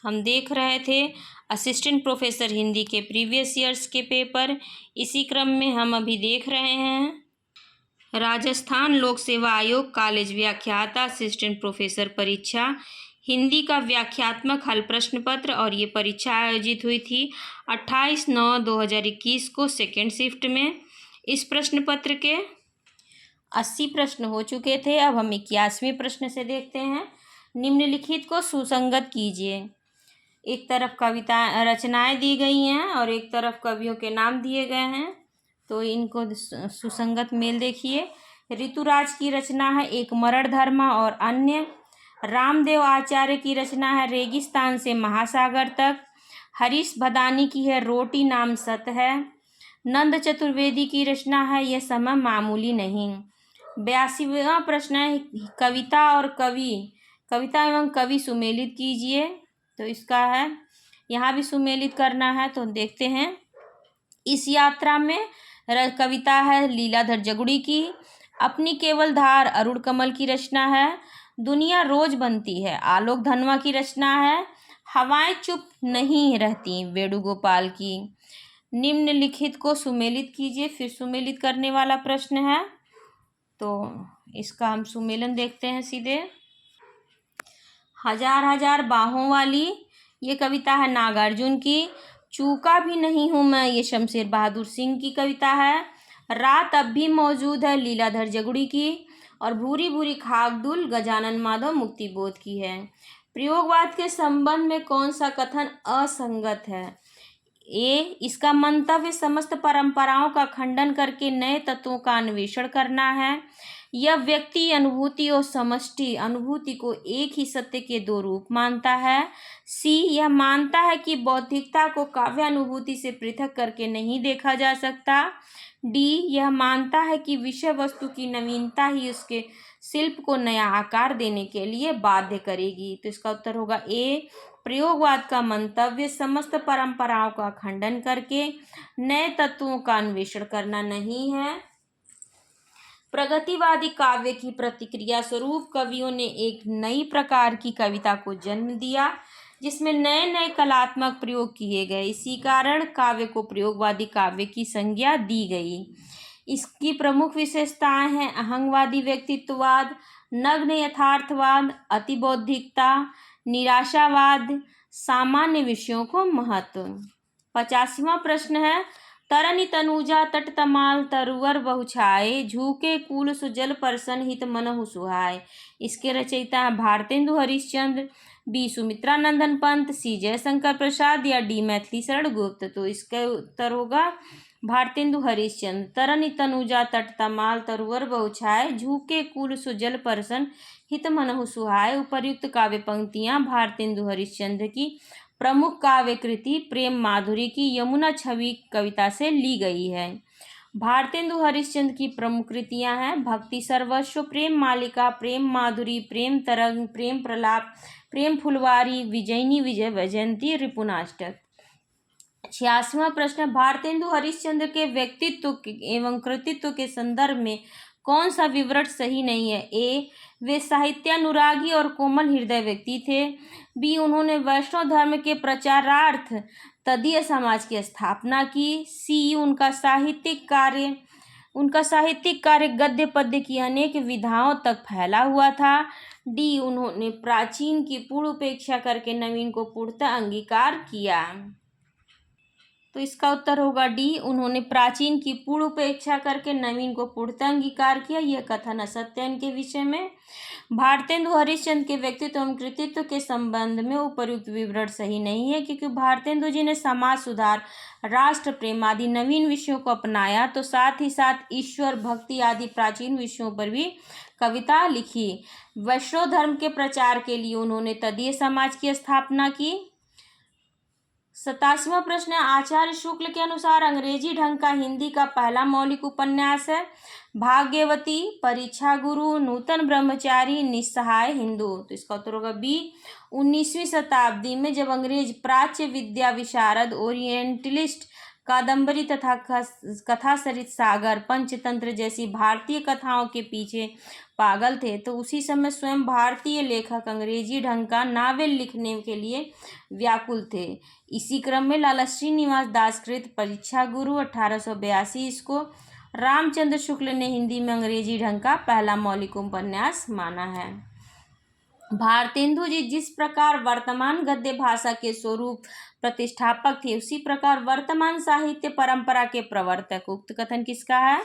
हम देख रहे थे असिस्टेंट प्रोफेसर हिंदी के प्रीवियस ईयर्स के पेपर। इसी क्रम में हम अभी देख रहे हैं राजस्थान लोक सेवा आयोग कॉलेज व्याख्याता असिस्टेंट प्रोफेसर परीक्षा हिंदी का व्याख्यात्मक हल प्रश्न पत्र। और ये परीक्षा आयोजित हुई थी 28/9/2021 को सेकेंड शिफ्ट में। इस प्रश्न पत्र के 80 प्रश्न हो चुके थे। अब हम 81वें प्रश्न से देखते हैं। निम्नलिखित को सुसंगत कीजिए। एक तरफ कविता रचनाएं दी गई हैं और एक तरफ कवियों के नाम दिए गए हैं, तो इनको सुसंगत मेल देखिए। ऋतुराज की रचना है एक मरण धर्मा और अन्य। रामदेव आचार्य की रचना है रेगिस्तान से महासागर तक। हरीश भदानी की है रोटी नाम सत है। नंद चतुर्वेदी की रचना है यह समय मामूली नहीं। 82वां प्रश्न है कविता और कवि, कविता एवं कवि सुमेलित कीजिए। तो इसका है यहाँ भी सुमेलित करना है, तो देखते हैं। इस यात्रा में कविता है लीलाधर जगुड़ी की। अपनी केवल धार अरुण कमल की रचना है। दुनिया रोज बनती है आलोक धनवा की रचना है। हवाएं चुप नहीं रहती वेणुगोपाल की। निम्नलिखित को सुमेलित कीजिए। फिर सुमेलित करने वाला प्रश्न है, तो इसका हम सुमेलन देखते हैं सीधे। हजार हजार बाहों वाली ये कविता है नागार्जुन की। चूका भी नहीं हूँ मैं ये शमशेर बहादुर सिंह की कविता है। रात अब भी मौजूद है लीलाधर जगुड़ी की। और भूरी भूरी खाकदुल गजानन माधव मुक्तिबोध की है। प्रयोगवाद के संबंध में कौन सा कथन असंगत है? ए, इसका मंतव्य समस्त परंपराओं का खंडन करके नए तत्वों का अन्वेषण करना है। यह व्यक्ति अनुभूति और समष्टि अनुभूति को एक ही सत्य के दो रूप मानता है। सी, यह मानता है कि बौद्धिकता को काव्य अनुभूति से पृथक करके नहीं देखा जा सकता। डी, यह मानता है कि विषय वस्तु की नवीनता ही उसके शिल्प को नया आकार देने के लिए बाध्य करेगी। तो इसका उत्तर होगा ए, प्रयोगवाद का मंतव्य समस्त परंपराओं का खंडन करके नए तत्वों का अन्वेषण करना नहीं है। प्रगतिवादी काव्य की प्रतिक्रिया स्वरूप कवियों ने एक नई प्रकार की कविता को जन्म दिया जिसमें नए नए कलात्मक प्रयोग किए गए। इसी कारण काव्य को प्रयोगवादी काव्य की संज्ञा दी गई। इसकी प्रमुख विशेषताएं हैं अहंगवादी व्यक्तित्ववाद, नग्न यथार्थवाद, अतिबौद्धिकता, निराशावाद, सामान्य विषयों को महत्व। 85वां प्रश्न है तरनि तनुजा तट तमाल तरुवर बहुछाए झूके कूल सुजल परसन हित मनहु सुहाए। इसके रचयिता है भारतेंदु हरिश्चंद्र, बी सुमित्रा नंदन पंत, सी जयशंकर प्रसाद या डी मैथिली शरण गुप्त। तो इसका उत्तर होगा भारतेंदु हरिश्चंद्र। तरनि तनुजा तट तमाल तरुवर बहुछाए झूके कूल सुजल परसन हित मनहु सुहाए। उपर्युक्त काव्य पंक्तियां भारतेंदु हरिश्चंद्र की प्रमुख काव्य कृति प्रेम माधुरी की यमुना छवि कविता से ली गई है। भारतेंदु हरिश्चंद्र की प्रमुख कृतियां हैं भक्ति सर्वस्व, प्रेम मालिका, प्रेम माधुरी, प्रेम तरंग, प्रेम प्रलाप, प्रेम फुलवारी, विजयिनी विजय वैजयंती, रिपुनाष्टक। 86वां प्रश्न भारतेंदु हरिश्चंद्र के व्यक्तित्व एवं कृतित्व के संदर्भ में कौन सा विवरण सही नहीं है? ए, वे साहित्यानुरागी और कोमल हृदय व्यक्ति थे। बी, उन्होंने वैष्णव धर्म के प्रचारार्थ तदीय समाज की स्थापना की। सी, उनका साहित्यिक कार्य गद्य पद्य की अनेक विधाओं तक फैला हुआ था। डी, उन्होंने प्राचीन की पूर्ण उपेक्षा करके नवीन को पूर्णतः अंगीकार किया। तो इसका उत्तर होगा डी, उन्होंने प्राचीन की पूर्ण उपेक्षा करके नवीन को पूर्णतः अंगीकार किया। यह कथन असत्य है इनके विषय में। भारतेंदु हरिश्चंद्र के व्यक्तित्व एवं कृतित्व के संबंध में उपर्युक्त विवरण सही नहीं है, क्योंकि भारतेंदु जी ने समाज सुधार, राष्ट्र प्रेम आदि नवीन विषयों को अपनाया, तो साथ ही साथ ईश्वर भक्ति आदि प्राचीन विषयों पर भी कविता लिखी। वैष्णव धर्म के प्रचार के लिए उन्होंने तदीय समाज की स्थापना की। 87वां प्रश्न है आचार्य शुक्ल के अनुसार अंग्रेजी ढंग का हिंदी का पहला मौलिक उपन्यास है भाग्यवती, परीक्षा गुरु, नूतन ब्रह्मचारी, निस्सहाय हिंदू। तो इसका उत्तर होगा बी। 19वीं शताब्दी में जब अंग्रेज प्राच्य विद्या विशारद ओरिएंटलिस्ट कादम्बरी तथा कथा सरित सागर, पंचतंत्र जैसी भारतीय कथाओं के पीछे पागल थे, तो उसी समय स्वयं भारतीय लेखक अंग्रेजी ढंग का नावल लिखने के लिए व्याकुल थे। इसी क्रम में लाला श्रीनिवास दास कृत परीक्षा गुरु 1882 इसको रामचंद्र शुक्ल ने हिंदी में अंग्रेजी ढंग का पहला मौलिक उपन्यास माना है। भारतेंदु जी जिस प्रकार वर्तमान गद्य भाषा के स्वरूप प्रतिष्ठापक थे, उसी प्रकार वर्तमान साहित्य परंपरा के प्रवर्तक। उक्त कथन किसका है?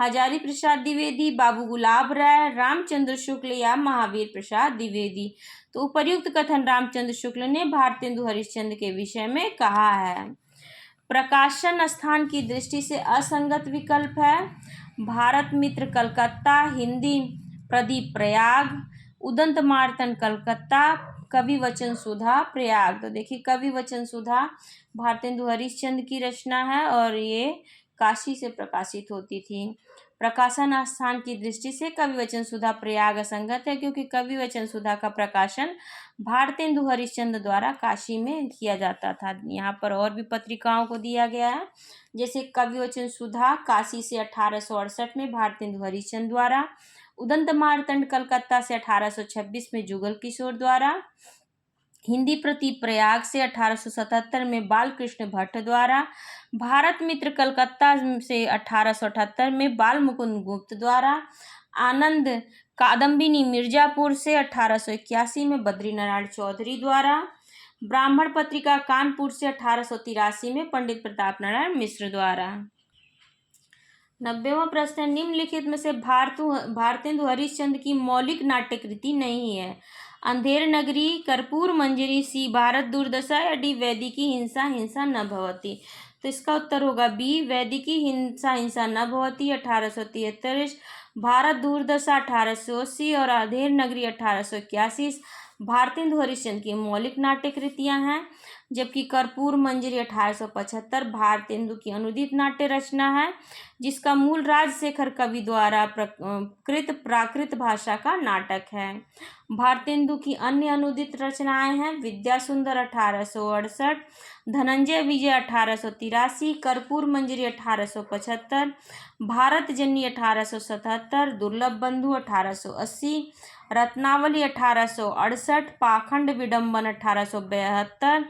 हजारी प्रसाद द्विवेदी, बाबू गुलाब राय, रामचंद्र शुक्ल या महावीर प्रसाद द्विवेदी। तो उपर्युक्त कथन रामचंद्र शुक्ल ने भारतेंदु हरिश्चंद्र के विषय में कहा है। प्रकाशन स्थान की दृष्टि से असंगत विकल्प है। भारत मित्र कलकत्ता, हिंदी प्रदीप प्रयाग, उदंत मार्तन कलकत्ता, कवि वचन सुधा प्रयाग। तो देखिए कवि वचन सुधा भारतेंदु हरिश्चंद्र की रचना है और ये काशी से प्रकाशित होती थी। प्रकाशन स्थान की दृष्टि से कवि वचन सुधा प्रयाग असंगत है, क्योंकि कवि वचन सुधा का प्रकाशन भारतेंदु हरिश्चंद्र द्वारा काशी में किया जाता था। यहाँ पर और भी पत्रिकाओं को दिया गया है, जैसे कवि वचन सुधा काशी से 1868 में भारतेंदु हरिश्चंद्र द्वारा, उदंत मार्तंड कलकत्ता से 1826 में जुगल किशोर द्वारा, हिंदी प्रति प्रयाग से 1877 में बालकृष्ण भट्ट द्वारा, भारत मित्र कलकत्ता से 1878 में बाल मुकुंद गुप्त द्वारा, आनंद कादम्बिनी मिर्जापुर से 1881 में बद्रीनारायण चौधरी द्वारा, ब्राह्मण पत्रिका कानपुर से 1883 में पंडित प्रताप नारायण मिश्र द्वारा। 90वां प्रश्न, निम्नलिखित में से भारतेंदु हरिश्चंद्र की मौलिक नाट्य कृति नहीं है। अंधेर नगरी, कर्पूर मंजरी, सी भारत दुर्दशा या डी वैदिकी हिंसा हिंसा न भवती। तो इसका उत्तर होगा बी, वैदिकी हिंसा हिंसा न भवती 1873, भारत दुर्दशा 1880 और अंधेर नगरी 1881 भारतेंदु हरिश्चंद्र की मौलिक नाट्य कृतियां हैं, जबकि कर्पूर मंजरी 1875 भारतेंदु की अनुदित नाट्य रचना है, जिसका मूल राजशेखर कवि द्वारा कृत प्राकृत भाषा का नाटक है। भारतेंदु की अन्य अनुदित रचनाएं हैं विद्या सुंदर 1868, धनंजय विजय 1883, कर्पूर मंजरी 1875, भारत जन्नी 1877, दुर्लभ बंधु 1880, रत्नावली 1868, पाखंड विडंबन 1872,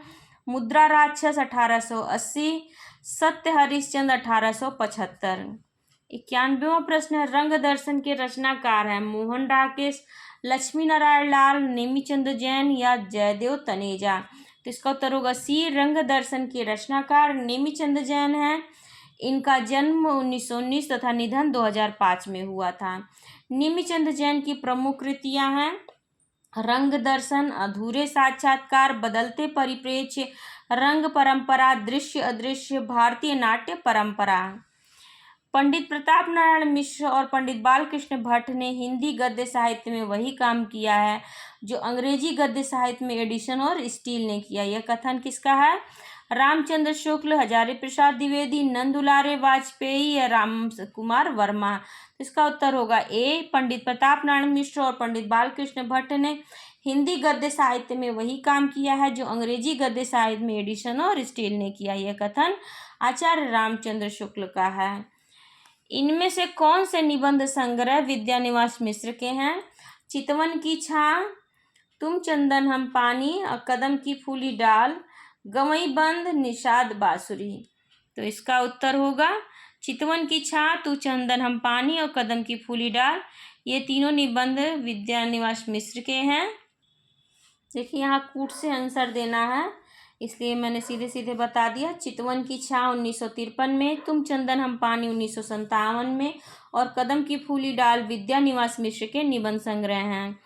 मुद्रा राक्षस 1880, सत्य हरिश्चंद्र 1875। 91वां प्रश्न है, रंग दर्शन के रचनाकार हैं मोहन राकेश, लक्ष्मी नारायण लाल, नेमीचंद जैन या जयदेव तनेजा। तो इसका उत्तर होगा सी, रंग दर्शन के रचनाकार नेमीचंद जैन हैं। इनका जन्म 1919 तथा निधन 2005 में हुआ था। नेमीचंद जैन की प्रमुख कृतियां हैं रंग दर्शन, अधूरे साक्षात्कार, बदलते परिप्रेक्ष्य, रंग परंपरा, दृश्य अदृश्य, भारतीय नाट्य परंपरा। पंडित प्रताप नारायण मिश्र और पंडित बालकृष्ण भट्ट ने हिंदी गद्य साहित्य में वही काम किया है जो अंग्रेजी गद्य साहित्य में एडिसन और स्टील ने किया। यह कथन किसका है? रामचंद्र शुक्ल, हजारी प्रसाद द्विवेदी, नंदुलारे वाजपेयी या राम कुमार वर्मा। इसका उत्तर होगा ए, पंडित प्रताप नारायण मिश्र और पंडित बालकृष्ण भट्ट ने हिंदी गद्य साहित्य में वही काम किया है जो अंग्रेजी गद्य साहित्य में एडिसन और स्टील ने किया। यह कथन आचार्य रामचंद्र शुक्ल का है। इनमें से कौन से निबंध संग्रह विद्यानिवास मिश्र के हैं? चितवन की छां, तुम चंदन हम पानी और कदम की फूली डाल, गवई बंद, निषाद बांसुरी। तो इसका उत्तर होगा चितवन की छां, तू चंदन हम पानी और कदम की फूली डाल। ये तीनों निबंध विद्यानिवास मिश्र के हैं। देखिए यहाँ कूट से आंसर देना है, इसलिए मैंने सीधे सीधे बता दिया। चितवन की छां 1953 में, तुम चंदन हम पानी 1957 में और कदम की फूली डाल विद्यानिवास मिश्र के निबंध संग्रह हैं।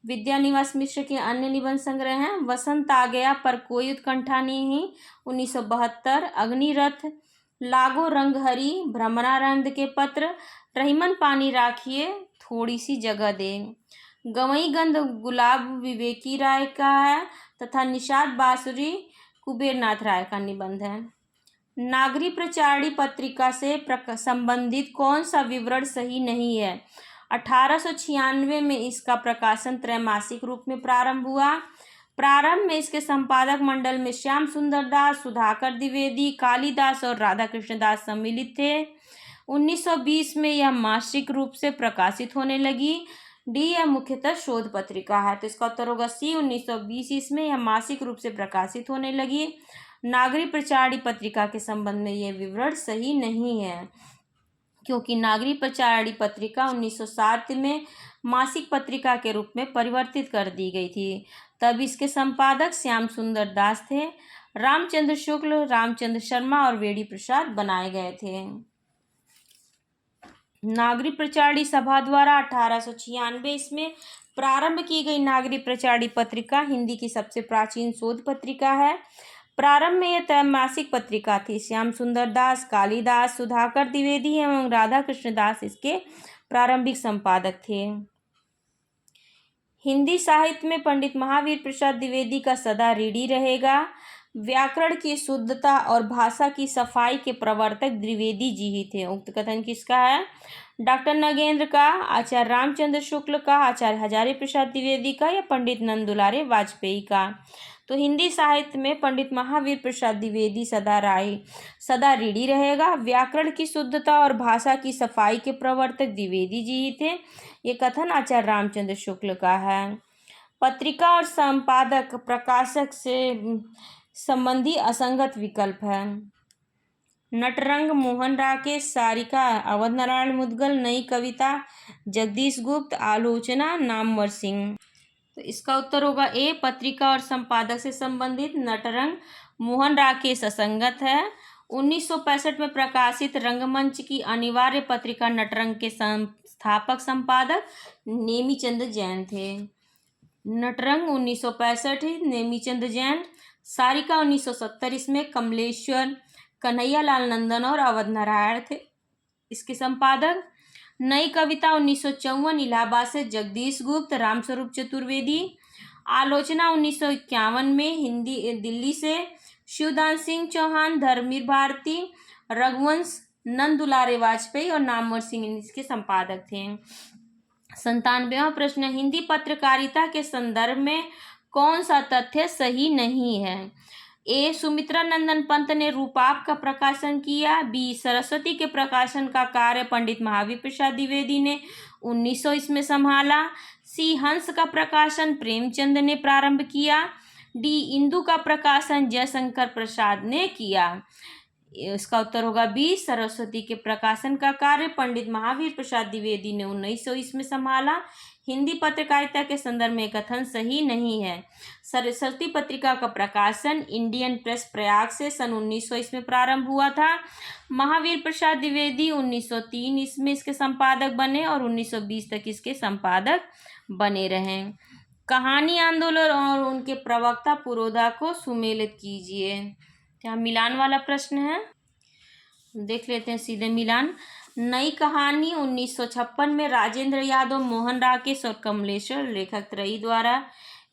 विद्यानिवास मिश्र के अन्य निबंध संग्रह हैं वसंत आ गया पर कोई उत्कंठा नहीं 1972, अग्निरथ, लागो रंग हरी, भ्रमरानंद के पत्र, रहीमन पानी राखिए, थोड़ी सी जगह दे, गवई गंध गुलाब विवेकी राय का है तथा निषाद बांसुरी कुबेरनाथ राय का निबंध है। नागरी प्रचारणी पत्रिका से संबंधित कौन सा विवरण सही नहीं है? 1896 में इसका प्रकाशन त्रैमासिक रूप में प्रारंभ हुआ। प्रारंभ में इसके संपादक मंडल में श्याम सुंदर दास, सुधाकर द्विवेदी, कालिदास और राधा कृष्ण दास सम्मिलित थे। 1920 में यह मासिक रूप से प्रकाशित होने लगी। डी, यह मुख्यतः शोध पत्रिका है, तो इसका उत्तर होगा सी। 1920 ईस्वी में यह मासिक रूप से प्रकाशित होने लगी। नागरिक प्रचारणी पत्रिका के संबंध में यह विवरण सही नहीं है, क्योंकि नागरिक प्रचारणी पत्रिका 1907 में मासिक पत्रिका के रूप में परिवर्तित कर दी गई थी। तब इसके संपादक श्याम सुंदर दास थे। रामचंद्र शुक्ल, रामचंद्र शर्मा और वेडी प्रसाद बनाए गए थे। नागरिक प्रचारणी सभा द्वारा 1896 इसमें प्रारंभ की गई नागरिक प्रचारणी पत्रिका हिंदी की सबसे प्राचीन शोध पत्रिका है। प्रारंभ में यह त्रैमासिक पत्रिका थी। श्याम सुंदर दास, कालिदास, सुधाकर द्विवेदी एवं राधा कृष्ण दास इसके प्रारंभिक संपादक थे। हिंदी साहित्य में पंडित महावीर प्रसाद द्विवेदी का सदा रीढ़ी रहेगा। व्याकरण की शुद्धता और भाषा की सफाई के प्रवर्तक द्विवेदी जी ही थे। उक्त कथन किसका है? डॉक्टर नगेंद्र का, आचार्य रामचंद्र शुक्ल का, आचार्य हजारी प्रसाद द्विवेदी का या पंडित नंद दुलारे वाजपेयी का? तो हिंदी साहित्य में पंडित महावीर प्रसाद द्विवेदी सदा रीढ़ी रहेगा। व्याकरण की शुद्धता और भाषा की सफाई के प्रवर्तक द्विवेदी जी ही थे। ये कथन आचार्य रामचंद्र शुक्ल का है। पत्रिका और संपादक प्रकाशक से संबंधी असंगत विकल्प है। नटरंग, मोहन राकेश, सारिका, अवध नारायण मुदगल, नई कविता, जगदीश गुप्त, आलोचना, नामवर सिंह। तो इसका उत्तर होगा ए, पत्रिका और संपादक से संबंधित नटरंग, मोहन राकेश असंगत है। 1965 में प्रकाशित रंगमंच की अनिवार्य पत्रिका नटरंग के संस्थापक संपादक नेमीचंद जैन थे। नटरंग 1965, नेमीचंद जैन। सारिका 1970 इसमें कमलेश्वर, कन्हैयालाल नंदन और अवध नारायण थे इसके संपादक। नई कविता 1954 इलाहाबाद से जगदीश गुप्त, रामस्वरूप चतुर्वेदी। आलोचना 1951 में दिल्ली से शिवदान सिंह चौहान, धर्मवीर भारती, रघुवंश, नंद दुलारे वाजपेयी और नामवर सिंह इसके संपादक थे। 97वां प्रश्न, हिंदी पत्रकारिता के संदर्भ में कौन सा तथ्य सही नहीं है? ए, सुमित्रा नंदन पंत ने रूपाप का प्रकाशन किया। बी, सरस्वती के प्रकाशन का कार्य पंडित महावीर प्रसाद द्विवेदी ने 1900 इसमें संभाला। सी, हंस का प्रकाशन प्रेमचंद ने प्रारंभ किया। डी, इंदु का प्रकाशन जयशंकर प्रसाद ने किया। इसका उत्तर होगा बी, सरस्वती के प्रकाशन का कार्य पंडित महावीर प्रसाद द्विवेदी ने 1900 इसमें संभाला। हिंदी पत्रकारिता के संदर्भ में कथन सही नहीं है। सरस्वती पत्रिका का प्रकाशन इंडियन प्रेस प्रयाग से सन 1900 इसमें प्रारंभ हुआ था। महावीर प्रसाद द्विवेदी 1903 इसमें इसके संपादक बने और 1920 तक इसके संपादक बने रहे। कहानी आंदोलन और उनके प्रवक्ता पुरोधा को सुमेलित कीजिए। क्या मिलान वाला प्रश्न है, देख लेते हैं सीधे मिलान। नई कहानी 1956 में राजेंद्र यादव, मोहन राकेश और कमलेश्वर लेखक त्रयी द्वारा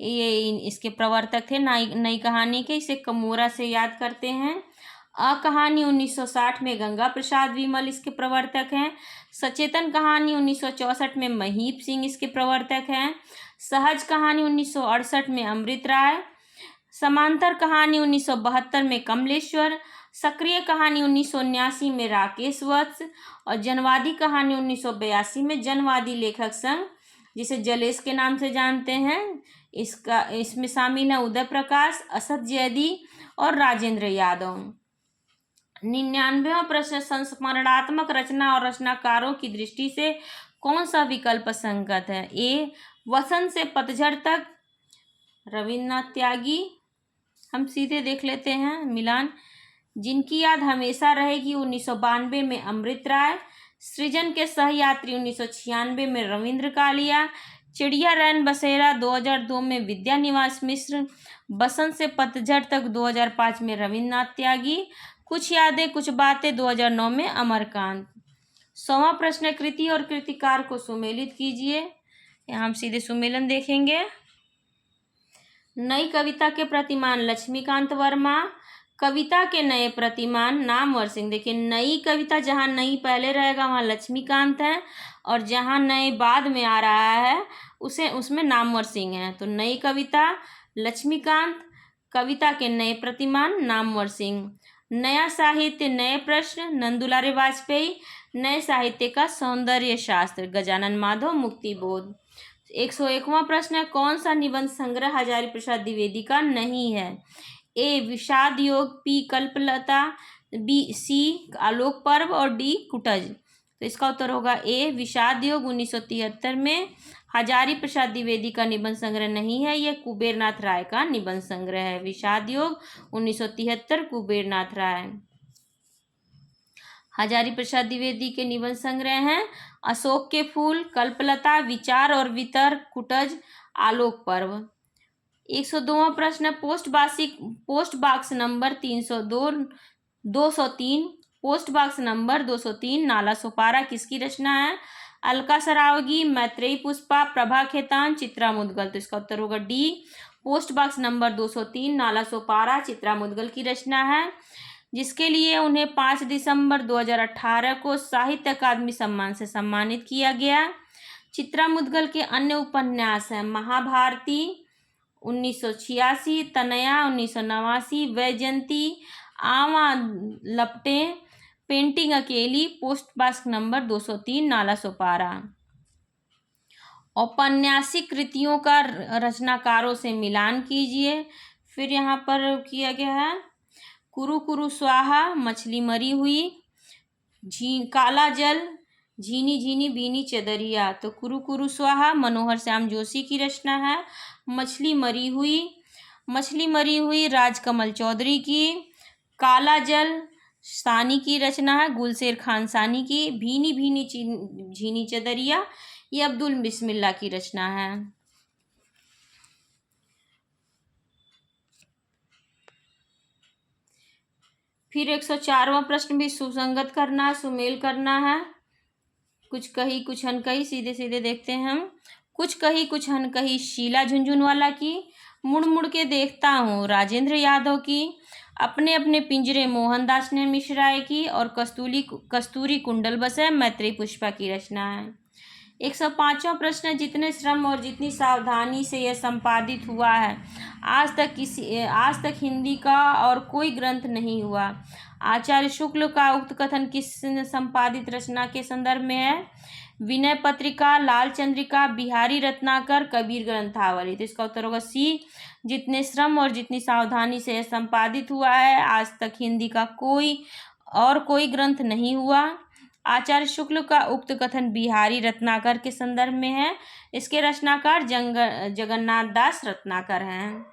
ये इसके प्रवर्तक थे नई कहानी के। इसे कमोरा से याद करते हैं। अ कहानी 1960 में गंगा प्रसाद विमल इसके प्रवर्तक हैं। सचेतन कहानी 1964 में महीप सिंह इसके प्रवर्तक हैं। सहज कहानी 1968 में अमृत राय। समांतर कहानी 1972 में कमलेश्वर। सक्रिय कहानी 1979 में राकेश वत्स और जनवादी कहानी 1982 में जनवादी लेखक संघ, जिसे जलेश के नाम से जानते हैं, इसमें शामिल है उदय प्रकाश, असद जैदी और राजेंद्र यादव। 99वां प्रश्न, संस्मरणात्मक रचना और रचनाकारों की दृष्टि से कौन सा विकल्प संगत है? ए, वसंत से पतझड़ तक, रविन्द्रनाथ त्यागी। हम सीधे देख लेते हैं मिलान। जिनकी याद हमेशा रहेगी 1992 में अमृत राय। सृजन के सहयात्री 1996 में रविंद्र कालिया। चिड़िया रैन बसेरा 2002 में विद्या निवास मिश्र। बसंत से पतझड़ तक 2005 में रविन्द्रनाथ त्यागी। कुछ यादें कुछ बातें 2009 में अमरकांत। 100वां प्रश्न, कृति और कृतिकार को सुमेलित कीजिए। यहाँ हम सीधे सुमेलन देखेंगे। नई कविता के प्रतिमान लक्ष्मीकांत वर्मा। कविता के नए प्रतिमान नामवर सिंह। देखिए, नई कविता जहाँ नई पहले रहेगा वहाँ लक्ष्मीकांत है और जहाँ नए बाद में आ रहा है उसमें नामवर सिंह है। तो नई कविता लक्ष्मीकांत। कविता के नए प्रतिमान नामवर सिंह। नया साहित्य नए प्रश्न नंदुलारे वाजपेयी। नए साहित्य का सौंदर्य शास्त्र गजानन माधव। मुक्तिबोध। 101वां प्रश्न है, कौन सा निबंध संग्रह हजारी प्रसाद द्विवेदी का नहीं है? ए विषाद योग, पी कल्पलता, बी सी आलोक पर्व और डी कुटज। तो इसका उत्तर होगा ए विषाद योग 1973 में हजारी प्रसाद द्विवेदी का निबंध संग्रह नहीं है, यह कुबेरनाथ राय का निबंध संग्रह है। विषाद योग 1973 कुबेरनाथ राय। हजारी प्रसाद द्विवेदी के निबंध संग्रह हैं अशोक के फूल, कल्पलता, विचार और वितर्क, कुटज, आलोक पर्व। 102वां प्रश्न, post box number 203 post box number 203 Nala Sopara किसकी रचना है? अलका सरावगी, मैत्रेयी पुष्पा, प्रभा खेतान, चित्रा मुदगल। तो इसका उत्तर होगा D post box number 203 Nala Sopara Chitra Mudgal की रचना है, जिसके लिए उन्हें 5 दिसंबर 2018 को साहित्य अकादमी सम्मान से सम्मानित किया गया। चित्रा मुदगल के अन्य उपन्यास हैं महाभारती 1986, तनया 1989, वैजयंती, आवा लपटे, पेंटिंग अकेली, post box number 203 Nala Sopara. औपन्यासिक कृतियों का रचनाकारों से मिलान कीजिए। फिर यहाँ पर किया गया है कुरु कुरु स्वाहा, मछली मरी हुई, काला जल, झीनी झीनी बीनी चदरिया। तो कुरु कुरु स्वाहा मनोहर श्याम जोशी की रचना है। मछली मरी हुई राजकमल चौधरी की। काला जल सानी की रचना है, गुलशेर खान सानी की। भीनी भीनी झीनी चदरिया ये अब्दुल बिस्मिल्लाह की रचना है। फिर 104वां प्रश्न भी सुसंगत करना है, सुमेल करना है। कुछ कही कुछ अनकही, सीधे सीधे देखते हैं हम। कुछ कही कुछ अनकही शीला झुनझुनवाला की। मुड़ मुड़ के देखता हूँ राजेंद्र यादव की। अपने अपने पिंजरे मोहनदास ने मिश्राए की। और कस्तूरी कुंडल बसे मैत्रेयी पुष्पा की रचना है। 105वां प्रश्न, जितने श्रम और जितनी सावधानी से यह संपादित हुआ है आज तक हिंदी का और कोई ग्रंथ नहीं हुआ। आचार्य शुक्ल का उक्त कथन किस संपादित रचना के संदर्भ में है? विनय पत्रिका, लाल चंद्रिका, बिहारी रत्नाकर, कबीर ग्रंथावली। तो इसका उत्तर होगा सी जितने श्रम और जितनी सावधानी से यह संपादित हुआ है आज तक हिंदी का कोई ग्रंथ नहीं हुआ। आचार्य शुक्ल का उक्त कथन बिहारी रत्नाकर के संदर्भ में है। इसके रचनाकार जगन्नाथ दास रत्नाकर हैं।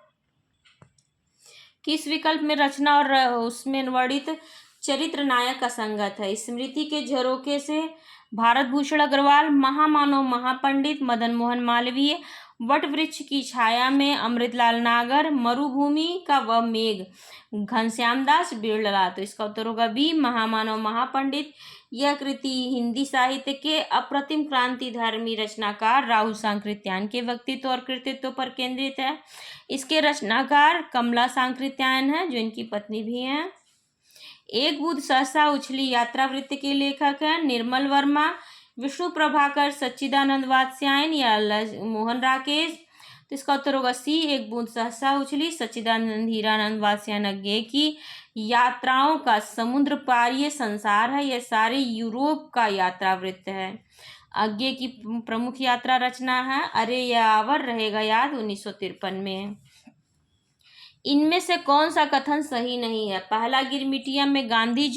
किस विकल्प में रचना और उसमें वर्णित चरित्र नायक असंगत है? स्मृति के झरोखे से भारत भूषण अग्रवाल, महामानव महापंडित मदन मोहन मालवीय, वट वृक्ष की छाया में अमृतलाल नागर, मरुभूमि का वह मेघ घनश्याम दास बिरला। तो इसका उत्तर होगा बी महामानव महापंडित। यह कृति हिंदी साहित्य के अप्रतिम क्रांतिधर्मी रचनाकार राहुल सांकृत्यायन के व्यक्तित्व और कृतित्व पर केंद्रित है। इसके रचनाकार कमला सांकृत्यायन है, जो इनकी पत्नी भी हैं। एक बुध सहसा उछली यात्रा वृत्त के लेखक हैं निर्मल वर्मा, विष्णु प्रभाकर, सच्चिदानंद वात्स्यायन या मोहन राकेश। तो इसका उत्तर होगा सी एक बूंद सहसा उछली। सच्चिदानंद हीरानंद वात्स्यायन अज्ञेय की यात्राओं का समुद्र पार ये संसार है, यह सारे यूरोप का यात्रा वृत्त है। अज्ञेय की प्रमुख यात्रा रचना है अरे यह आवर रहेगा याद 1953 में। इनमें से कौन सा कथन सही नहीं है? पहला, गिरमिटिया में गांधी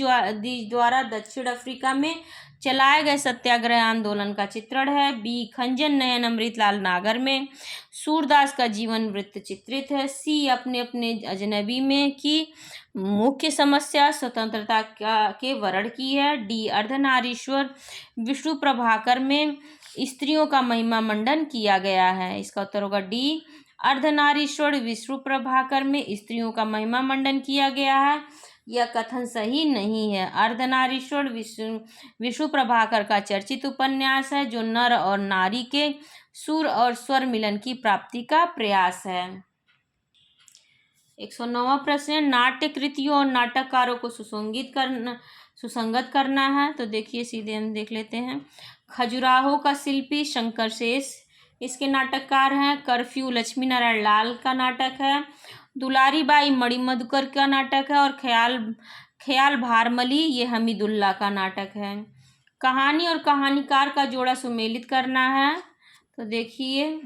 द्वारा दक्षिण अफ्रीका में चलाए गए सत्याग्रह आंदोलन का चित्रण है। बी, खंजन नयन अमृतलाल नागर में सूरदास का जीवन वृत्त चित्रित है। सी, अपने अपने अजनबी में की मुख्य समस्या स्वतंत्रता के वर्ण की है। डी, अर्धनारीश्वर विष्णु प्रभाकर में स्त्रियों का महिमा मंडन किया गया है। इसका उत्तर होगा डी, अर्धनारीश्वर विष्णु प्रभाकर में स्त्रियों का महिमा मंडन किया गया है। यह कथन सही नहीं है। अर्धनारीश्वर विष्णु प्रभाकर का चर्चित उपन्यास है, जो नर और नारी के सुर और स्वर मिलन की प्राप्ति का प्रयास है। 109वां प्रश्न, नाट्य कृतियों और नाटककारों को सुसंगत करना है। तो देखिए सीधे हम देख लेते हैं। खजुराहो का शिल्पी शंकर शेष, इसके नाटककार हैं। कर्फ्यू लक्ष्मी नारायण लाल का नाटक है। दुलारी बाई मणि मधुकर का नाटक है। और ख्याल ख्याल भारमली ये हमीदुल्ला का नाटक है। कहानी और कहानीकार का जोड़ा सुमेलित करना है। तो देखिए,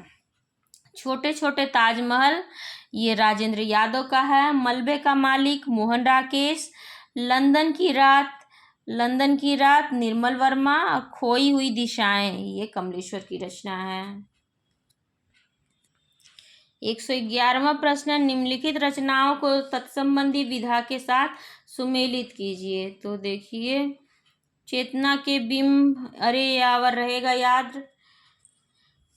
छोटे छोटे ताजमहल ये राजेंद्र यादव का है। मलबे का मालिक मोहन राकेश। लंदन की रात निर्मल वर्मा। और खोई हुई दिशाएं ये कमलेश्वर की रचना है। 111वां प्रश्न, निम्नलिखित रचनाओं को तत्संबंधी विधा के साथ सुमेलित कीजिए। तो देखिए, चेतना के बिंब, अरे यावर रहेगा याद,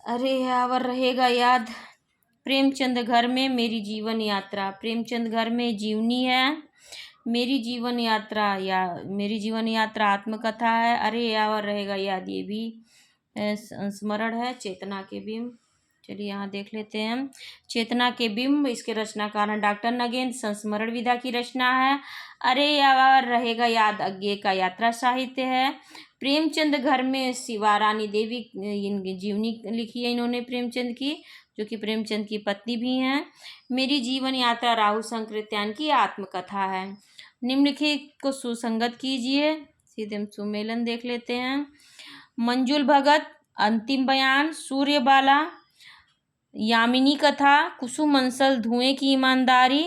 अरे यावर रहेगा याद, प्रेमचंद घर में, मेरी जीवन यात्रा, प्रेमचंद घर में जीवनी है, मेरी जीवन यात्रा आत्मकथा है, अरे यावर रहेगा याद ये भी संस्मरण है। चेतना के बिंब, चलिए यहाँ देख लेते हैं। चेतना के बिंब, इसके रचनाकार हैं डॉक्टर नगेंद्र। संस्मरण विधा की रचना है। अरे यावर रहेगा याद अज्ञे का यात्रा साहित्य है। प्रेमचंद घर में शिवारानी देवी इनकी जीवनी लिखी है इन्होंने प्रेमचंद की, जो कि प्रेमचंद की पत्नी भी हैं। मेरी जीवन यात्रा राहुल संकृत्यान की आत्मकथा है। निम्नलिखित को सुसंगत कीजिए। सीधे हम सुमेलन देख लेते हैं। मंजुल भगत, अंतिम बयान, सूर्यबाला, यामिनी कथा, कुसुम अंसल, धुएं की ईमानदारी,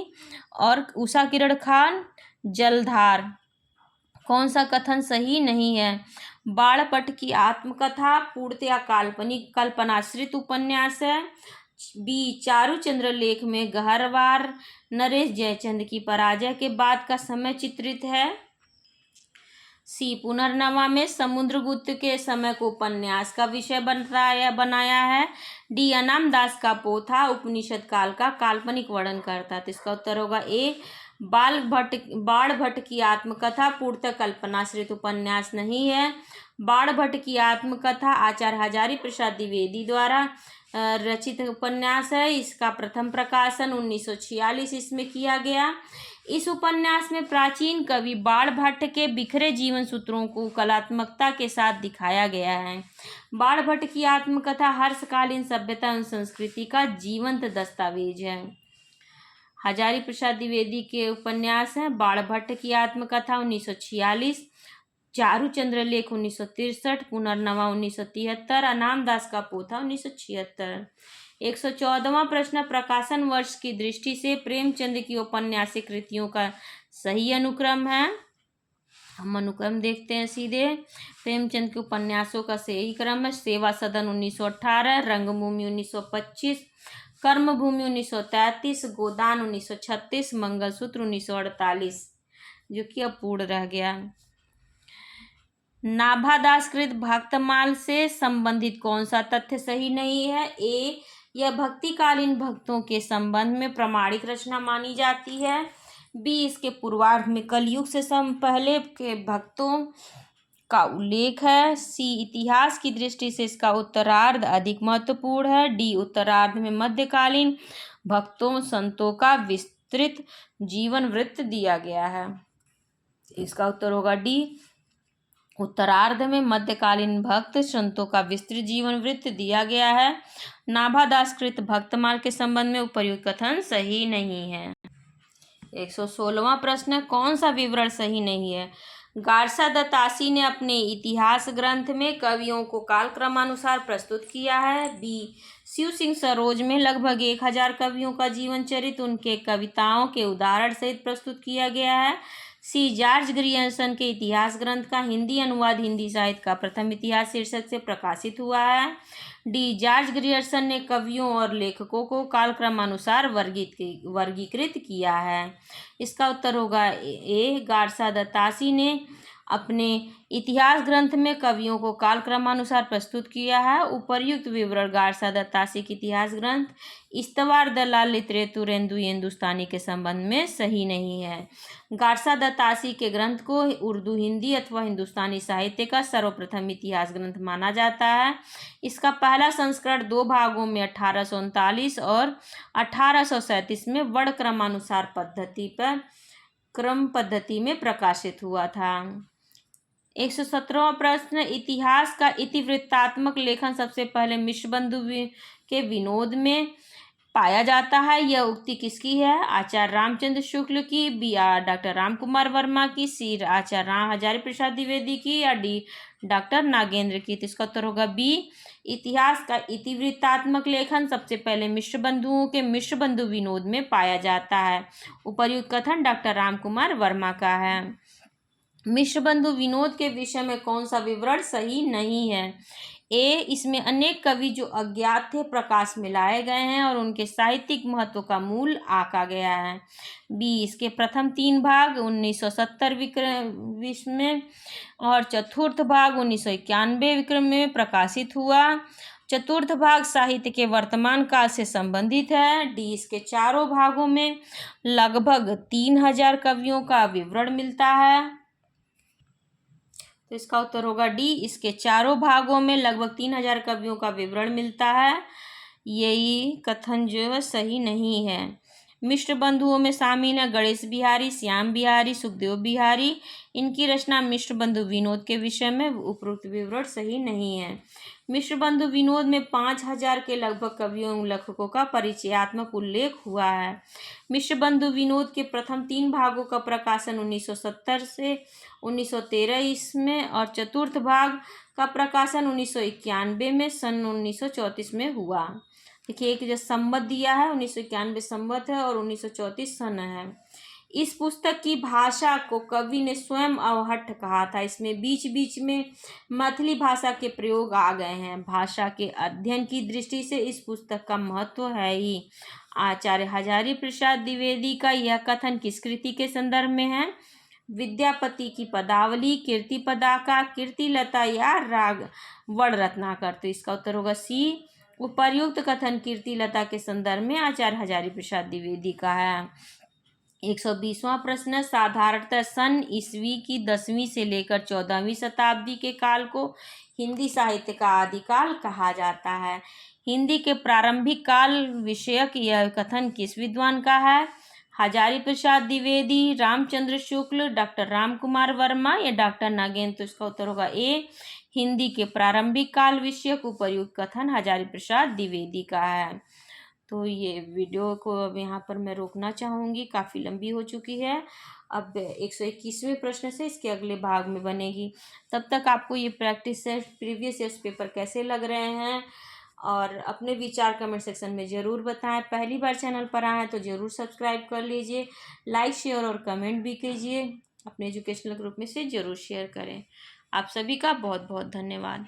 और उषा किरण खान, जलधार। कौन सा कथन सही नहीं है? बाणपट की आत्मकथा पूर्णतया काल्पनिक कल्पनाश्रित उपन्यास है। बी, चारुचंद्र लेख में गहरवार नरेश जयचंद की पराजय के बाद का समय चित्रित है। सी, पुनर्नवा में समुद्रगुप्त के समय को उपन्यास का विषय बनाया है। डी, अनाम दास का पोथा उपनिषद काल का काल्पनिक वर्णन करता है। तो इसका उत्तर होगा ए, बाणभट्ट की आत्मकथा पूर्णतः कल्पनाश्रित उपन्यास नहीं है। बाणभट्ट की आत्मकथा आचार्य हजारी प्रसाद द्विवेदी द्वारा रचित उपन्यास है। इसका प्रथम प्रकाशन 1946 इसमें किया गया। इस उपन्यास में प्राचीन कवि बाणभट्ट के बिखरे जीवन सूत्रों को कलात्मकता के साथ दिखाया गया है। बाणभट्ट की आत्मकथा हर्षकालीन सभ्यता एवं संस्कृति का जीवंत दस्तावेज है। हजारी प्रसाद द्विवेदी के उपन्यास हैं बाणभट्ट की आत्मकथा 1946, चारुचंद्र लेख 1963, पुनर्नवा 1973, अनाम दास का पोथा 1976। 114वां प्रश्न, प्रकाशन वर्ष की दृष्टि से प्रेमचंद की औपन्यासिक कृतियों का सही अनुक्रम है। हम अनुक्रम देखते हैं सीधे। प्रेमचंद के उपन्यासों का सही क्रम है। सेवा सदन 1918, रंगभूमि 1925, कर्मभूमि 1933, गोदान 1936, मंगलसूत्र 1948, जो कि अब पूर्ण रह गया। नाभादासकृत भक्तमाल से संबंधित कौन सा तथ्य सही नहीं है? ए, यह भक्तिकालीन भक्तों के संबंध में प्रामाणिक रचना मानी जाती है। बी, इसके पूर्वार्ध में कलयुग से पहले के भक्तों का उल्लेख है। सी, इतिहास की दृष्टि से इसका उत्तरार्ध अधिक महत्वपूर्ण है। डी, उत्तरार्ध में मध्यकालीन भक्तों संतों का विस्तृत जीवन वृत्त दिया गया है। इसका उत्तर होगा डी, उत्तरार्ध में मध्यकालीन भक्त संतों का विस्तृत जीवन वृत्त दिया गया है। नाभादासकृत भक्तमाल के संबंध में उपर्युक्त कथन सही नहीं है। 116वां प्रश्न, कौन सा विवरण सही नहीं है? गारसा दत्तासी ने अपने इतिहास ग्रंथ में कवियों को कालक्रमानुसार प्रस्तुत किया है। बी, शिव सिंह सरोज में लगभग 1000 कवियों का जीवन चरित्र उनके कविताओं के उदाहरण सहित प्रस्तुत किया गया है। सी, जॉर्ज ग्रियर्सन के इतिहास ग्रंथ का हिंदी अनुवाद हिंदी साहित्य का प्रथम इतिहास शीर्षक से प्रकाशित हुआ है। डी, जॉर्ज ग्रियर्सन ने कवियों और लेखकों को कालक्रमानुसार वर्गीकृत किया है। इसका उत्तर होगा ए, गारसा दत्तासी ने अपने इतिहास ग्रंथ में कवियों को कालक्रमानुसार प्रस्तुत किया है। उपर्युक्त विवरण गारसा दत्तासी के इतिहास ग्रंथ इस्तवार दलाल लिटरेतुरेंदु हिंदुस्तानी के संबंध में सही नहीं है। गारसा दत्तासी के ग्रंथ को उर्दू, हिंदी अथवा हिंदुस्तानी साहित्य का सर्वप्रथम इतिहास ग्रंथ माना जाता है। इसका पहला संस्करण 2 भागों में 1839 और 1837 में वर्णक्रमानुसार क्रम पद्धति में प्रकाशित हुआ था। 117वां प्रश्न, इतिहास का इतिवृत्तात्मक लेखन सबसे पहले मिश्रबंधु के विनोद में पाया जाता है। यह उक्ति किसकी है? आचार्य रामचंद्र शुक्ल की, बी डॉक्टर राम कुमार वर्मा की, सी आचार्य राम हजारी प्रसाद द्विवेदी की, या डी डॉक्टर नागेंद्र की। तो इसका उत्तर होगा बी, इतिहास का इतिवृत्तात्मक लेखन सबसे पहले मिश्रबंधुओं के मिश्रबंधु विनोद में पाया जाता है। उपर्युक्त कथन डॉक्टर राम कुमार वर्मा का है। मिश्रबंधु विनोद के विषय में कौन सा विवरण सही नहीं है? ए, इसमें अनेक कवि जो अज्ञात थे प्रकाश में लाए गए हैं और उनके साहित्यिक महत्व का मूल आका गया है। बी, इसके प्रथम 3 भाग 1970 विक्रम में और चतुर्थ भाग 1991 विक्रम में प्रकाशित हुआ। चतुर्थ भाग साहित्य के वर्तमान काल से संबंधित है। डी, इसके चारों भागों में लगभग 3000 कवियों का विवरण मिलता है। तो इसका उत्तर होगा डी, इसके चारों भागों में लगभग 3000 कवियों का विवरण मिलता है। यही कथन जो है सही नहीं है। मिश्र बंधुओं में शामिल है गणेश बिहारी, श्याम बिहारी, सुखदेव बिहारी। इनकी रचना मिश्र बंधु विनोद के विषय में उपरोक्त विवरण सही नहीं है। मिश्र बंधु विनोद में 5000 के लगभग कवियों लेखकों का परिचयात्मक उल्लेख हुआ है। मिश्र बंधु विनोद के प्रथम 3 भागों का प्रकाशन 1970 से 1913 ईस्वी और चतुर्थ भाग का प्रकाशन 1991 में सन 1934 में हुआ। देखिए, एक जो संवत दिया है 1991 संवत है और 1934 सन है। इस पुस्तक की भाषा को कवि ने स्वयं अवहट्ठ कहा था। इसमें बीच बीच में मैथिली भाषा के प्रयोग आ गए हैं। भाषा के अध्ययन की दृष्टि से इस पुस्तक का महत्व है ही। आचार्य हजारी प्रसाद द्विवेदी का यह कथन किस कृति के संदर्भ में है? विद्यापति की पदावली, कीर्ति पदाका, कीर्तिलता या राग वड़ रत्नाकर। तो इसका उत्तर होगा सी, उपर्युक्त कथन कीर्तिलता के संदर्भ में आचार्य हजारी प्रसाद द्विवेदी का है। 120वां प्रश्न, साधारणतः सन ईस्वी की 10वीं से लेकर 14वीं शताब्दी के काल को हिंदी साहित्य का आदिकाल कहा जाता है। हिंदी के प्रारंभिक काल विषयक यह कथन किस विद्वान का है? हजारी प्रसाद द्विवेदी, रामचंद्र शुक्ल, डॉक्टर राम कुमार वर्मा या डॉक्टर नागेंद्र। तो इसका उत्तर होगा ए, हिंदी के प्रारंभिक काल विषयक उपर्युक्त कथन हजारी प्रसाद द्विवेदी का है। तो ये वीडियो को अब यहाँ पर मैं रोकना चाहूँगी, काफ़ी लंबी हो चुकी है। अब 121वें प्रश्न से इसके अगले भाग में बनेगी। तब तक आपको ये practice set previous years paper कैसे लग रहे हैं और अपने विचार कमेंट सेक्शन में ज़रूर बताएं। पहली बार चैनल पर आए हैं तो ज़रूर सब्सक्राइब कर लीजिए, लाइक शेयर और कमेंट भी कीजिए। अपने एजुकेशनल ग्रुप में से ज़रूर शेयर करें। आप सभी का बहुत बहुत धन्यवाद।